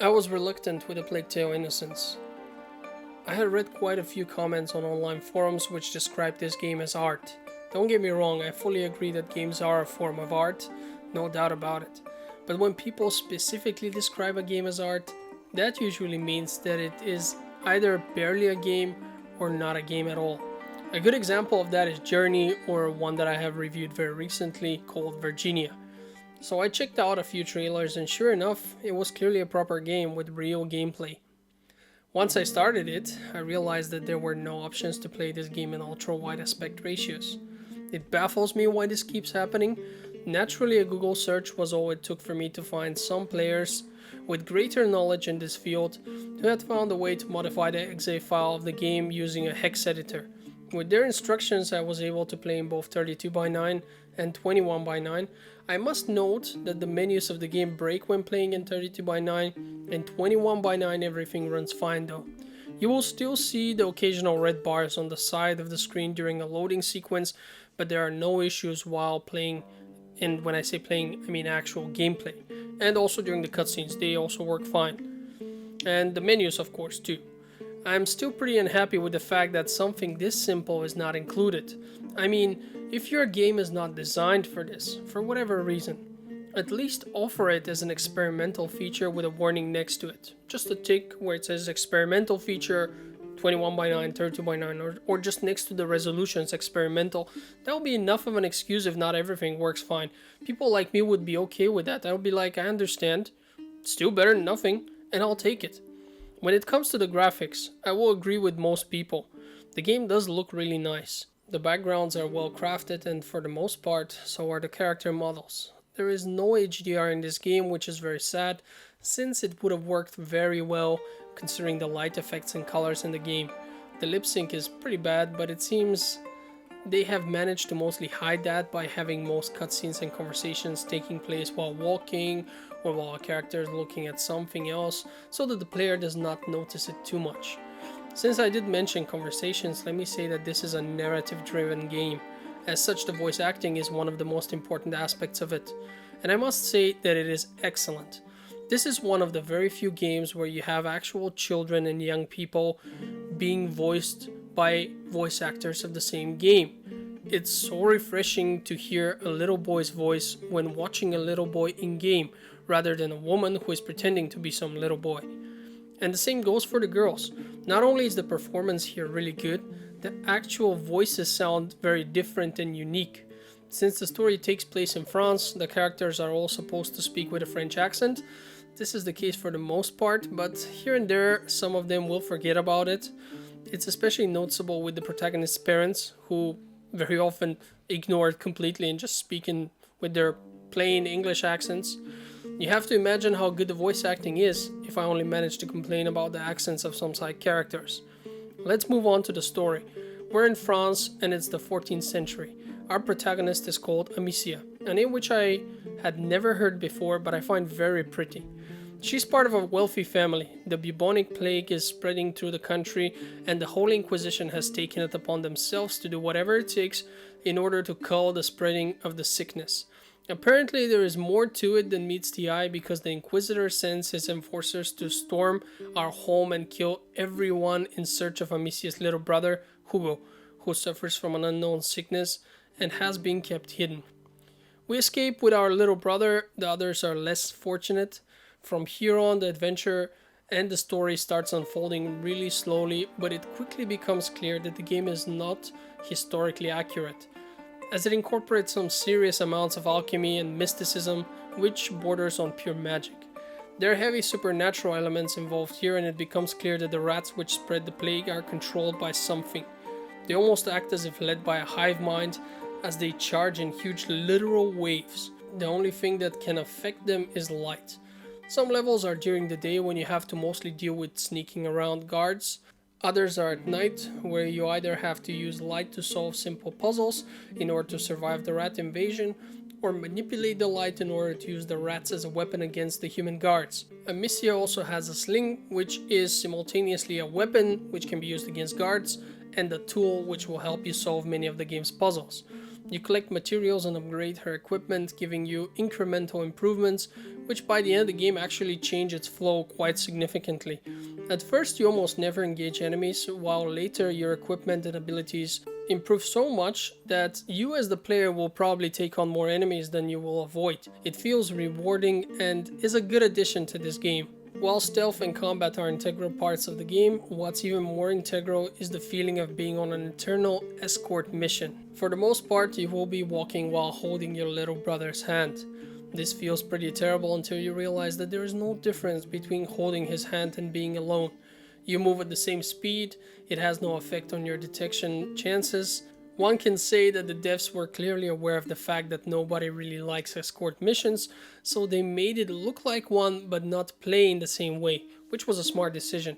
I was reluctant with A Plague Tale Innocence. I had read quite a few comments on online forums which described this game as art. Don't get me wrong, I fully agree that games are a form of art, no doubt about it. But when people specifically describe a game as art, that usually means that it is either barely a game or not a game at all. A good example of that is Journey, or one that I have reviewed very recently called Virginia. So I checked out a few trailers, and sure enough, it was clearly a proper game with real gameplay. Once I started it, I realized that there were no options to play this game in ultra-wide aspect ratios. It baffles me why this keeps happening. Naturally, a Google search was all it took for me to find some players with greater knowledge in this field who had found a way to modify the exe file of the game using a hex editor. With their instructions, I was able to play in both 32 by 9 and 21 by 9. I must note that the menus of the game break when playing in 32 by 9, and 21 by 9 everything runs fine though. You will still see the occasional red bars on the side of the screen during a loading sequence, but there are no issues while playing, and when I say playing, I mean actual gameplay. And also during the cutscenes, they also work fine. And the menus, of course, too. I'm still pretty unhappy with the fact that something this simple is not included. I mean, if your game is not designed for this, for whatever reason, at least offer it as an experimental feature with a warning next to it. Just a tick where it says experimental feature 21 by 9, 32 by 9, or just next to the resolutions experimental. That will be enough of an excuse if not everything works fine. People like me would be okay with that. I would be like, I understand, still better than nothing, and I'll take it. When it comes to the graphics, I will agree with most people. The game does look really nice. The backgrounds are well crafted, and for the most part, so are the character models. There is no HDR in this game, which is very sad, since it would have worked very well considering the light effects and colors in the game. The lip sync is pretty bad, but it seems they have managed to mostly hide that by having most cutscenes and conversations taking place while walking or while a character is looking at something else, so that the player does not notice it too much. Since I did mention conversations, let me say that this is a narrative-driven game. As such, the voice acting is one of the most important aspects of it, and I must say that it is excellent. This is one of the very few games where you have actual children and young people being voiced by voice actors of the same game. It's so refreshing to hear a little boy's voice when watching a little boy in game, rather than a woman who is pretending to be some little boy. And the same goes for the girls. Not only is the performance here really good, the actual voices sound very different and unique. Since the story takes place in France, the characters are all supposed to speak with a French accent. This is the case for the most part, but here and there some of them will forget about it. It's especially noticeable with the protagonist's parents, who very often ignore it completely and just speak in with their plain English accents. You have to imagine how good the voice acting is if I only manage to complain about the accents of some side characters. Let's move on to the story. We're in France and it's the 14th century. Our protagonist is called Amicia, a name which I had never heard before but I find very pretty. She's part of a wealthy family. The bubonic plague is spreading through the country and the Holy Inquisition has taken it upon themselves to do whatever it takes in order to cull the spreading of the sickness. Apparently there is more to it than meets the eye because the Inquisitor sends his enforcers to storm our home and kill everyone in search of Amicia's little brother, Hugo, who suffers from an unknown sickness and has been kept hidden. We escape with our little brother, the others are less fortunate. From here on, the adventure and the story starts unfolding really slowly, but it quickly becomes clear that the game is not historically accurate, as it incorporates some serious amounts of alchemy and mysticism, which borders on pure magic. There are heavy supernatural elements involved here, and it becomes clear that the rats which spread the plague are controlled by something. They almost act as if led by a hive mind, as they charge in huge literal waves. The only thing that can affect them is light. Some levels are during the day when you have to mostly deal with sneaking around guards. Others are at night, where you either have to use light to solve simple puzzles in order to survive the rat invasion, or manipulate the light in order to use the rats as a weapon against the human guards. Amicia also has a sling, which is simultaneously a weapon which can be used against guards, and a tool which will help you solve many of the game's puzzles. You collect materials and upgrade her equipment, giving you incremental improvements, which by the end of the game actually change its flow quite significantly. At first you almost never engage enemies, while later your equipment and abilities improve so much that you as the player will probably take on more enemies than you will avoid. It feels rewarding and is a good addition to this game. While stealth and combat are integral parts of the game, what's even more integral is the feeling of being on an eternal escort mission. For the most part, you will be walking while holding your little brother's hand. This feels pretty terrible until you realize that there is no difference between holding his hand and being alone. You move at the same speed, it has no effect on your detection chances. One can say that the devs were clearly aware of the fact that nobody really likes escort missions, so they made it look like one but not play in the same way, which was a smart decision.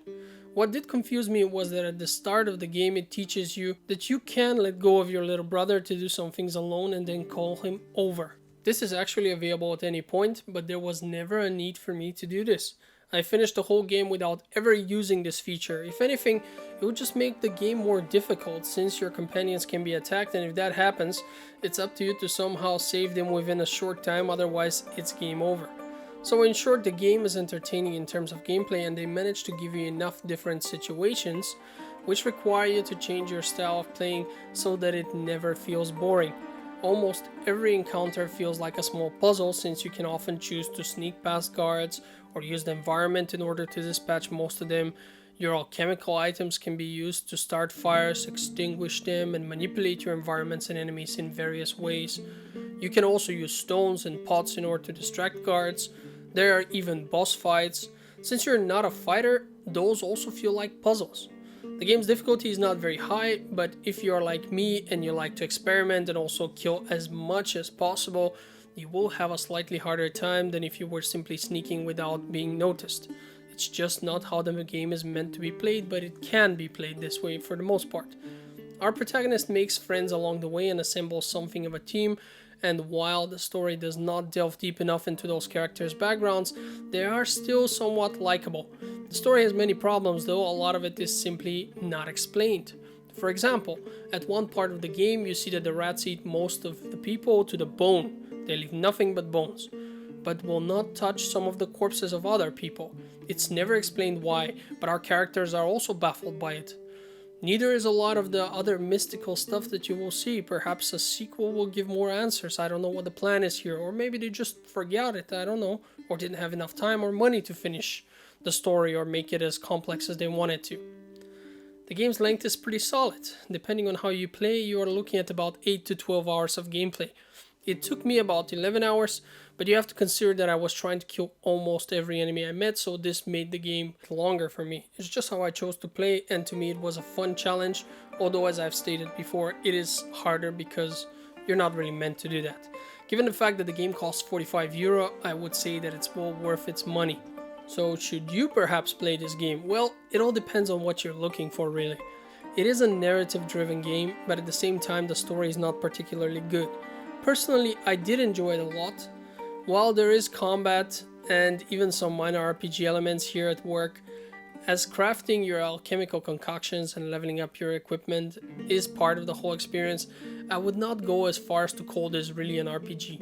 What did confuse me was that at the start of the game it teaches you that you can let go of your little brother to do some things alone and then call him over. This is actually available at any point, but there was never a need for me to do this. I finished the whole game without ever using this feature. If anything, it would just make the game more difficult since your companions can be attacked, and if that happens, it's up to you to somehow save them within a short time, otherwise it's game over. So in short, the game is entertaining in terms of gameplay, and they managed to give you enough different situations which require you to change your style of playing so that it never feels boring. Almost every encounter feels like a small puzzle since you can often choose to sneak past guards or use the environment in order to dispatch most of them. Your alchemical items can be used to start fires, extinguish them, and manipulate your environments and enemies in various ways. You can also use stones and pots in order to distract guards. There are even boss fights. Since you're not a fighter, those also feel like puzzles. The game's difficulty is not very high, but if you are like me and you like to experiment and also kill as much as possible, you will have a slightly harder time than if you were simply sneaking without being noticed. It's just not how the game is meant to be played, but it can be played this way for the most part. Our protagonist makes friends along the way and assembles something of a team, and while the story does not delve deep enough into those characters' backgrounds, they are still somewhat likable. The story has many problems though, a lot of it is simply not explained. For example, at one part of the game you see that the rats eat most of the people to the bone. They leave nothing but bones, but will not touch some of the corpses of other people. It's never explained why, but our characters are also baffled by it. Neither is a lot of the other mystical stuff that you will see. Perhaps a sequel will give more answers. I don't know what the plan is here, or maybe they just forgot it, I don't know, or didn't have enough time or money to finish the story or make it as complex as they wanted to. The game's length is pretty solid. Depending on how you play, you are looking at about 8 to 12 hours of gameplay. It took me about 11 hours, but you have to consider that I was trying to kill almost every enemy I met, so this made the game longer for me. It's just how I chose to play, and to me it was a fun challenge, although as I've stated before, it is harder because you're not really meant to do that. Given the fact that the game costs €45, I would say that it's well worth its money. So should you perhaps play this game? Well, it all depends on what you're looking for really. It is a narrative driven game, but at the same time the story is not particularly good. Personally, I did enjoy it a lot. While there is combat and even some minor RPG elements here at work, as crafting your alchemical concoctions and leveling up your equipment is part of the whole experience, I would not go as far as to call this really an RPG.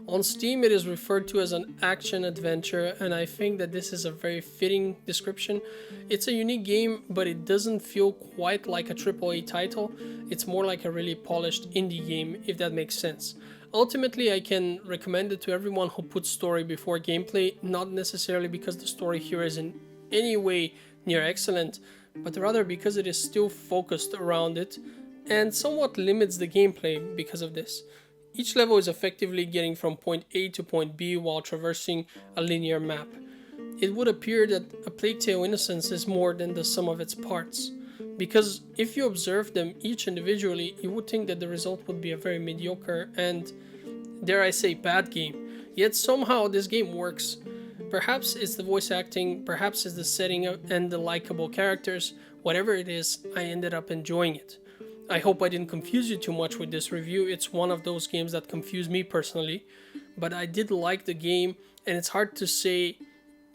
On Steam it is referred to as an action adventure, and I think that this is a very fitting description. It's a unique game, but it doesn't feel quite like a AAA title. It's more like a really polished indie game, if that makes sense. Ultimately, I can recommend it to everyone who puts story before gameplay, not necessarily because the story here is in any way near excellent, but rather because it is still focused around it and somewhat limits the gameplay because of this. Each level is effectively getting from point A to point B while traversing a linear map. It would appear that A Plague Tale: Innocence is more than the sum of its parts, because if you observe them each individually, you would think that the result would be a very mediocre and, dare I say, bad game. Yet somehow this game works. Perhaps it's the voice acting, perhaps it's the setting and the likable characters. Whatever it is, I ended up enjoying it. I hope I didn't confuse you too much with this review. It's one of those games that confuse me personally, but I did like the game, and it's hard to say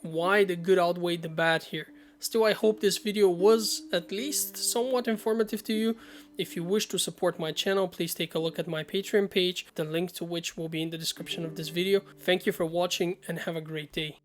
why the good outweighed the bad here. Still, I hope this video was at least somewhat informative to you. If you wish to support my channel, please take a look at my Patreon page, the link to which will be in the description of this video. Thank you for watching and have a great day.